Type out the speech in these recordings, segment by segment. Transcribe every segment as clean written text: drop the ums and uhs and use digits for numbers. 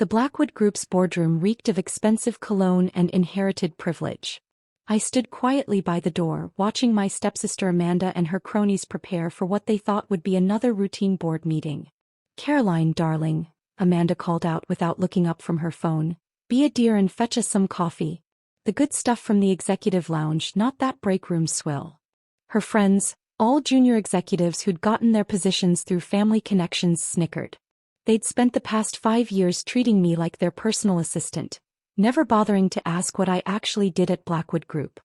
The Blackwood Group's boardroom reeked of expensive cologne and inherited privilege. I stood quietly by the door, watching my stepsister Amanda and her cronies prepare for what they thought would be another routine board meeting. "Caroline, darling," Amanda called out without looking up from her phone, "be a dear and fetch us some coffee. The good stuff from the executive lounge, not that break room swill." Her friends, all junior executives who'd gotten their positions through family connections, snickered. They'd spent the past 5 years treating me like their personal assistant, never bothering to ask what I actually did at Blackwood Group.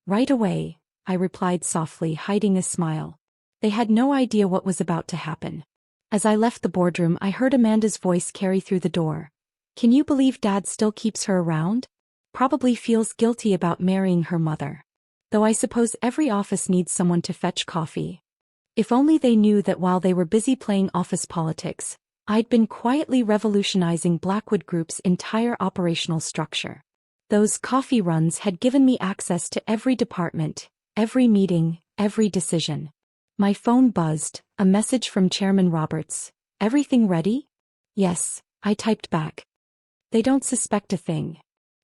"Right away," I replied softly, hiding a smile. They had no idea what was about to happen. As I left the boardroom, I heard Amanda's voice carry through the door. "Can you believe Dad still keeps her around? Probably feels guilty about marrying her mother. Though I suppose every office needs someone to fetch coffee." If only they knew that while they were busy playing office politics, I'd been quietly revolutionizing Blackwood Group's entire operational structure. Those coffee runs had given me access to every department, every meeting, every decision. My phone buzzed, a message from Chairman Roberts. "Everything ready?" "Yes," I typed back. "They don't suspect a thing."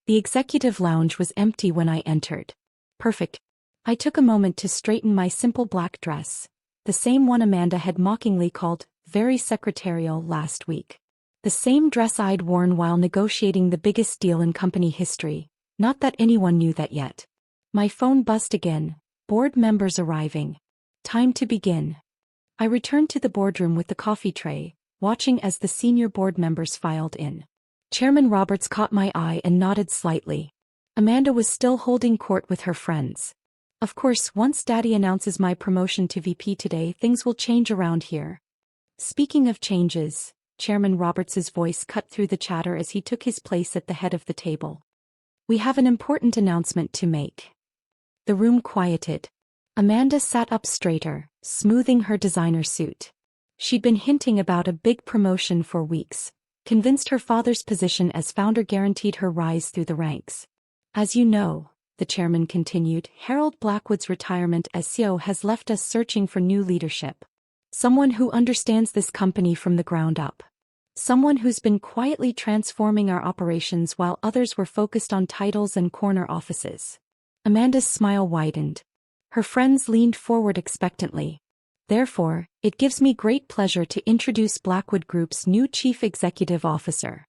The executive lounge was empty when I entered. Perfect. I took a moment to straighten my simple black dress, the same one Amanda had mockingly called very secretarial last week. The same dress I'd worn while negotiating the biggest deal in company history, not that anyone knew that yet. My phone buzzed again. "Board members arriving. Time to begin." I returned to the boardroom with the coffee tray, watching as the senior board members filed in. Chairman Roberts caught my eye and nodded slightly. Amanda was still holding court with her friends. "Of course, once Daddy announces my promotion to VP today, things will change around here." "Speaking of changes," Chairman Roberts's voice cut through the chatter as he took his place at the head of the table. "We have an important announcement to make." The room quieted. Amanda sat up straighter, smoothing her designer suit. She'd been hinting about a big promotion for weeks, convinced her father's position as founder guaranteed her rise through the ranks. "As you know," the chairman continued, "Harold Blackwood's retirement as CEO has left us searching for new leadership. Someone who understands this company from the ground up. Someone who's been quietly transforming our operations while others were focused on titles and corner offices." Amanda's smile widened. Her friends leaned forward expectantly. "Therefore, it gives me great pleasure to introduce Blackwood Group's new Chief Executive Officer."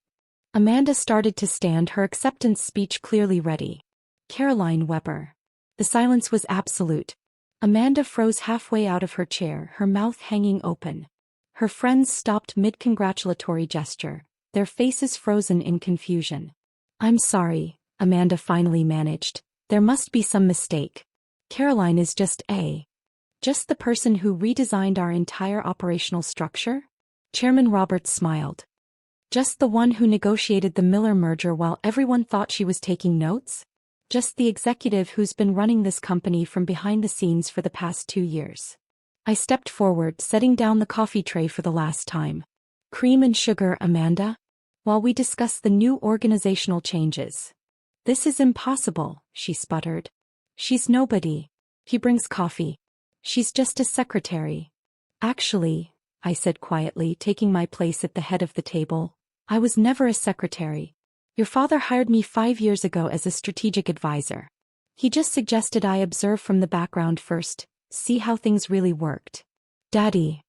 Amanda started to stand, her acceptance speech clearly ready. "Caroline Weber." The silence was absolute. Amanda froze halfway out of her chair, her mouth hanging open. Her friends stopped mid-congratulatory gesture, their faces frozen in confusion. "I'm sorry," Amanda finally managed. "There must be some mistake. Caroline is just the person who redesigned our entire operational structure?" Chairman Roberts smiled. "Just the one who negotiated the Miller merger while everyone thought she was taking notes? Just the executive who's been running this company from behind the scenes for the past 2 years." I stepped forward, setting down the coffee tray for the last time. "Cream and sugar, Amanda? While we discuss the new organizational changes." "This is impossible," she sputtered. "She's nobody." "He brings coffee. She's just a secretary." "Actually," I said quietly, taking my place at the head of the table, "I was never a secretary. Your father hired me 5 years ago as a strategic advisor. He just suggested I observe from the background first, see how things really worked." "Daddy."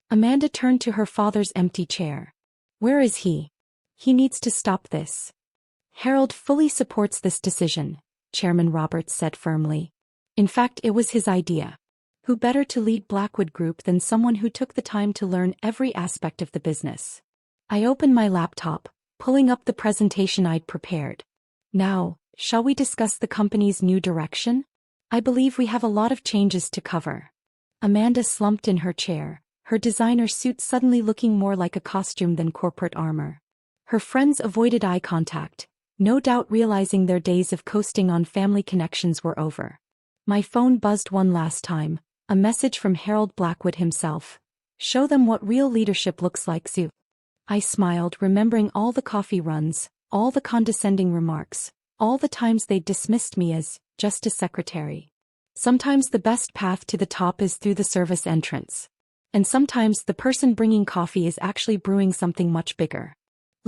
Amanda turned to her father's empty chair. "Where is he? He needs to stop this." "Harold fully supports this decision," Chairman Roberts said firmly. "In fact, it was his idea. Who better to lead Blackwood Group than someone who took the time to learn every aspect of the business?" I opened my laptop, pulling up the presentation I'd prepared. "Now, shall we discuss the company's new direction? I believe we have a lot of changes to cover." Amanda slumped in her chair, her designer suit suddenly looking more like a costume than corporate armor. Her friends avoided eye contact, no doubt realizing their days of coasting on family connections were over. My phone buzzed one last time, a message from Harold Blackwood himself. "Show them what real leadership looks like, Sue." I smiled, remembering all the coffee runs, all the condescending remarks, all the times they'd dismissed me as just a secretary. Sometimes the best path to the top is through the service entrance. And sometimes the person bringing coffee is actually brewing something much bigger.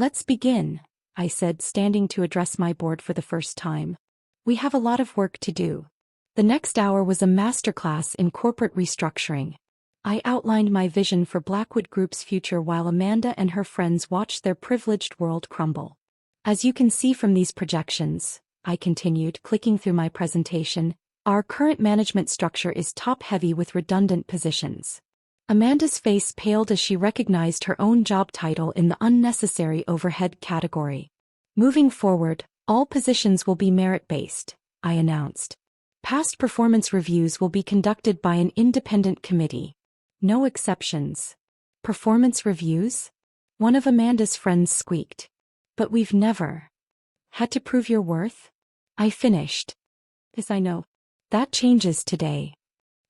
Let's begin, I said, standing to address my board for the first time. We have a lot of work to do. The next hour was a masterclass in corporate restructuring. I outlined my vision for Blackwood Group's future while Amanda and her friends watched their privileged world crumble. As you can see from these projections, I continued, clicking through my presentation, our current management structure is top-heavy with redundant positions. Amanda's face paled as she recognized her own job title in the unnecessary overhead category. Moving forward, all positions will be merit-based, I announced. Past performance reviews will be conducted by an independent committee. No exceptions. Performance reviews? One of Amanda's friends squeaked. But we've never had to prove your worth? I finished. Yes, I know. That changes today.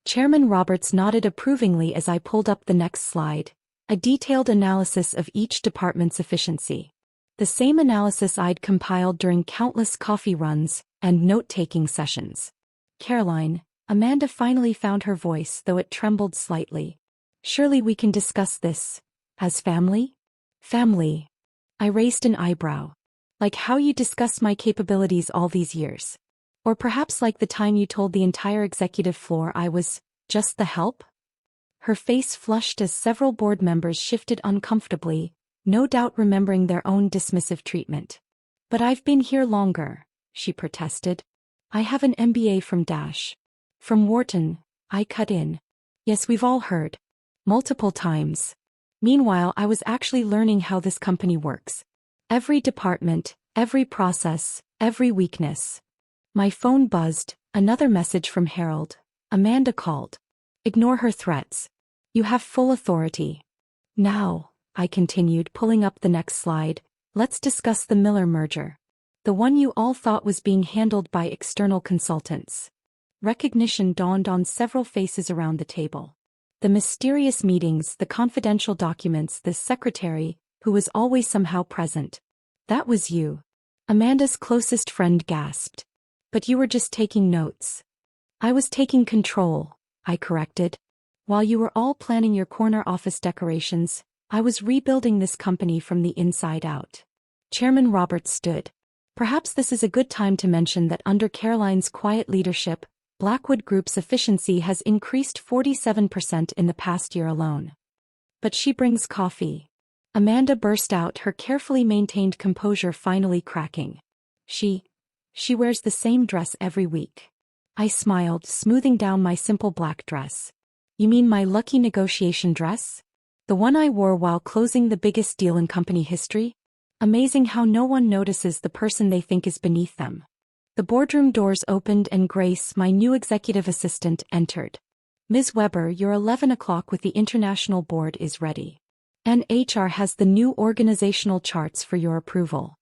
Chairman Roberts nodded approvingly as I pulled up the next slide, a detailed analysis of each department's efficiency. The same analysis I'd compiled during countless coffee runs and note-taking sessions. Caroline, Amanda finally found her voice, though it trembled slightly. Surely we can discuss this. As family? Family. I raised an eyebrow. Like how you discussed my capabilities all these years. Or perhaps like the time you told the entire executive floor I was just the help? Her face flushed as several board members shifted uncomfortably, no doubt remembering their own dismissive treatment. But I've been here longer, she protested. I have an MBA from Dash. From Wharton, I cut in. Yes, we've all heard. Multiple times. Meanwhile, I was actually learning how this company works. Every department, every process, every weakness. My phone buzzed, another message from Harold. Amanda called. Ignore her threats. You have full authority. Now, I continued, pulling up the next slide, let's discuss the Miller merger. The one you all thought was being handled by external consultants. Recognition dawned on several faces around the table. The mysterious meetings, the confidential documents, the secretary, who was always somehow present. That was you. Amanda's closest friend gasped. But you were just taking notes. I was taking control, I corrected. While you were all planning your corner office decorations, I was rebuilding this company from the inside out. Chairman Roberts stood. Perhaps this is a good time to mention that under Caroline's quiet leadership, Blackwood Group's efficiency has increased 47% in the past year alone. But she brings coffee. Amanda burst out, her carefully maintained composure finally cracking. She wears the same dress every week. I smiled, smoothing down my simple black dress. You mean my lucky negotiation dress? The one I wore while closing the biggest deal in company history? Amazing how no one notices the person they think is beneath them. The boardroom doors opened and Grace, my new executive assistant, entered. Ms. Weber, your 11 o'clock with the International Board is ready. And HR has the new organizational charts for your approval.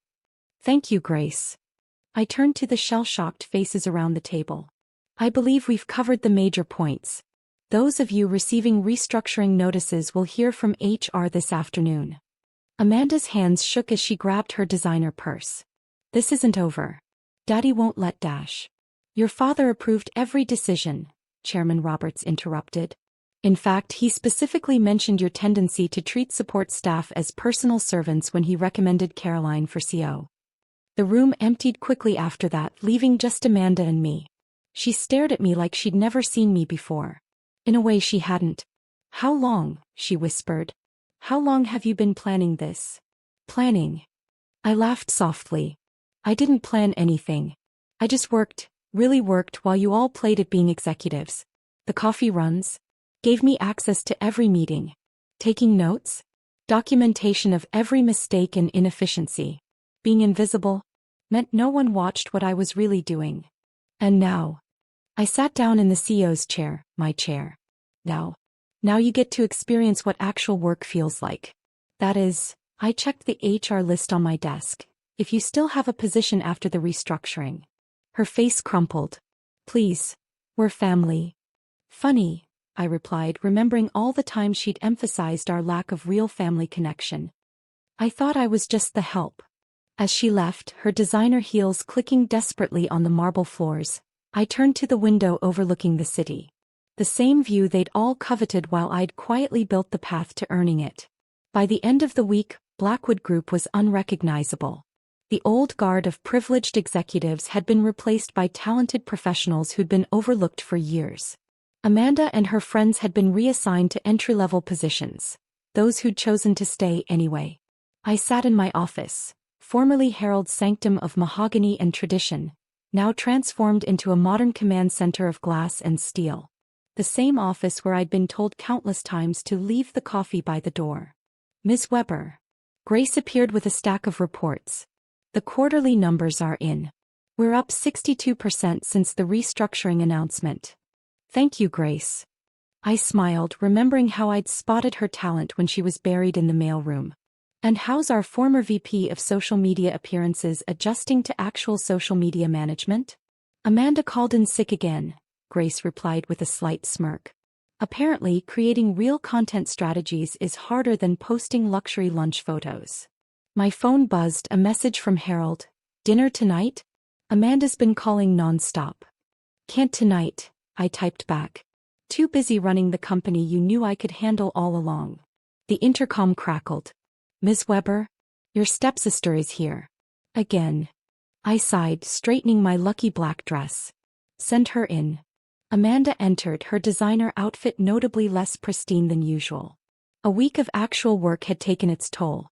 Thank you, Grace. I turned to the shell-shocked faces around the table. I believe we've covered the major points. Those of you receiving restructuring notices will hear from HR this afternoon. Amanda's hands shook as she grabbed her designer purse. This isn't over. Daddy won't let Dash. Your father approved every decision, Chairman Roberts interrupted. In fact, he specifically mentioned your tendency to treat support staff as personal servants when he recommended Caroline for CO. The room emptied quickly after that, leaving just Amanda and me. She stared at me like she'd never seen me before. In a way she hadn't. How long, she whispered. How long have you been planning this? Planning? I laughed softly. I didn't plan anything. I just worked, really worked while you all played at being executives. The coffee runs gave me access to every meeting. Taking notes? Documentation of every mistake and inefficiency. Being invisible meant no one watched what I was really doing. And now, I sat down in the CEO's chair, my chair. Now you get to experience what actual work feels like. That is, I checked the HR list on my desk. If you still have a position after the restructuring. Her face crumpled. Please, we're family. Funny, I replied, remembering all the time she'd emphasized our lack of real family connection. I thought I was just the help. As she left, her designer heels clicking desperately on the marble floors, I turned to the window overlooking the city. The same view they'd all coveted while I'd quietly built the path to earning it. By the end of the week, Blackwood Group was unrecognizable. The old guard of privileged executives had been replaced by talented professionals who'd been overlooked for years. Amanda and her friends had been reassigned to entry-level positions, those who'd chosen to stay anyway. I sat in my office, formerly Harold's sanctum of mahogany and tradition, now transformed into a modern command center of glass and steel. The same office where I'd been told countless times to leave the coffee by the door. Ms. Weber. Grace appeared with a stack of reports. The quarterly numbers are in. We're up 62% since the restructuring announcement. Thank you, Grace. I smiled, remembering how I'd spotted her talent when she was buried in the mailroom. And how's our former VP of social media appearances adjusting to actual social media management? Amanda called in sick again, Grace replied with a slight smirk. Apparently, creating real content strategies is harder than posting luxury lunch photos. My phone buzzed, a message from Harold. Dinner tonight? Amanda's been calling non-stop. Can't tonight, I typed back. Too busy running the company you knew I could handle all along. The intercom crackled. Ms. Weber? Your stepsister is here. Again. I sighed, straightening my lucky black dress. Send her in. Amanda entered, her designer outfit notably less pristine than usual. A week of actual work had taken its toll.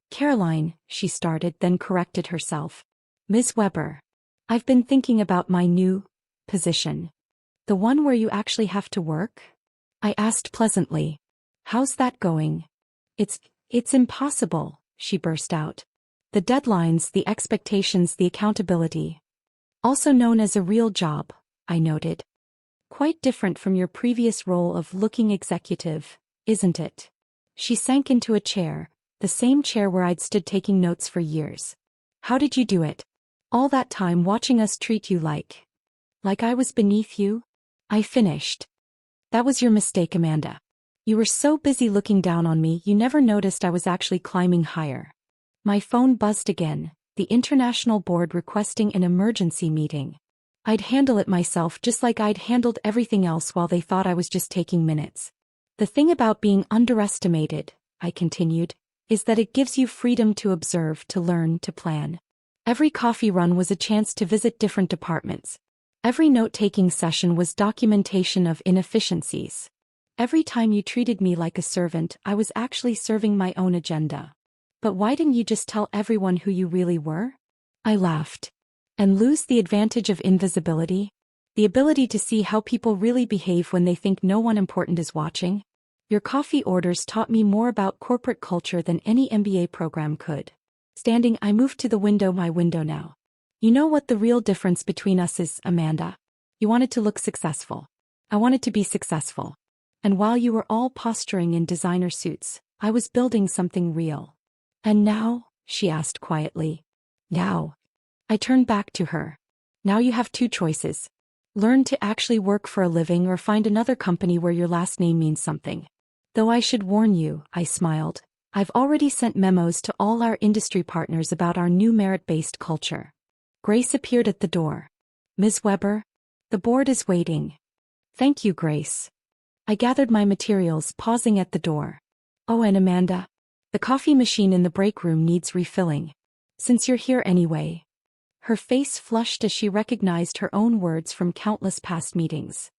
Caroline, she started, then corrected herself. Ms. Weber. I've been thinking about my new position. The one where you actually have to work? I asked pleasantly. How's that going? It's impossible, she burst out. The deadlines, the expectations, the accountability. Also known as a real job, I noted. Quite different from your previous role of looking executive, isn't it? She sank into a chair, the same chair where I'd stood taking notes for years. How did you do it? All that time watching us treat you like I was beneath you? I finished. That was your mistake, Amanda. You were so busy looking down on me you never noticed I was actually climbing higher. My phone buzzed again, the international board requesting an emergency meeting. I'd handle it myself just like I'd handled everything else while they thought I was just taking minutes. The thing about being underestimated, I continued, is that it gives you freedom to observe, to learn, to plan. Every coffee run was a chance to visit different departments. Every note-taking session was documentation of inefficiencies. Every time you treated me like a servant, I was actually serving my own agenda. But why didn't you just tell everyone who you really were? I laughed. And lose the advantage of invisibility? The ability to see how people really behave when they think no one important is watching? Your coffee orders taught me more about corporate culture than any MBA program could. Standing, I moved to the window, my window now. You know what the real difference between us is, Amanda? You wanted to look successful. I wanted to be successful. And while you were all posturing in designer suits, I was building something real. And now? She asked quietly. Now. I turned back to her. Now you have two choices. Learn to actually work for a living or find another company where your last name means something. Though I should warn you, I smiled, I've already sent memos to all our industry partners about our new merit-based culture. Grace appeared at the door. Ms. Weber? The board is waiting. Thank you, Grace. I gathered my materials, pausing at the door. Oh, and Amanda? The coffee machine in the break room needs refilling. Since you're here anyway. Her face flushed as she recognized her own words from countless past meetings.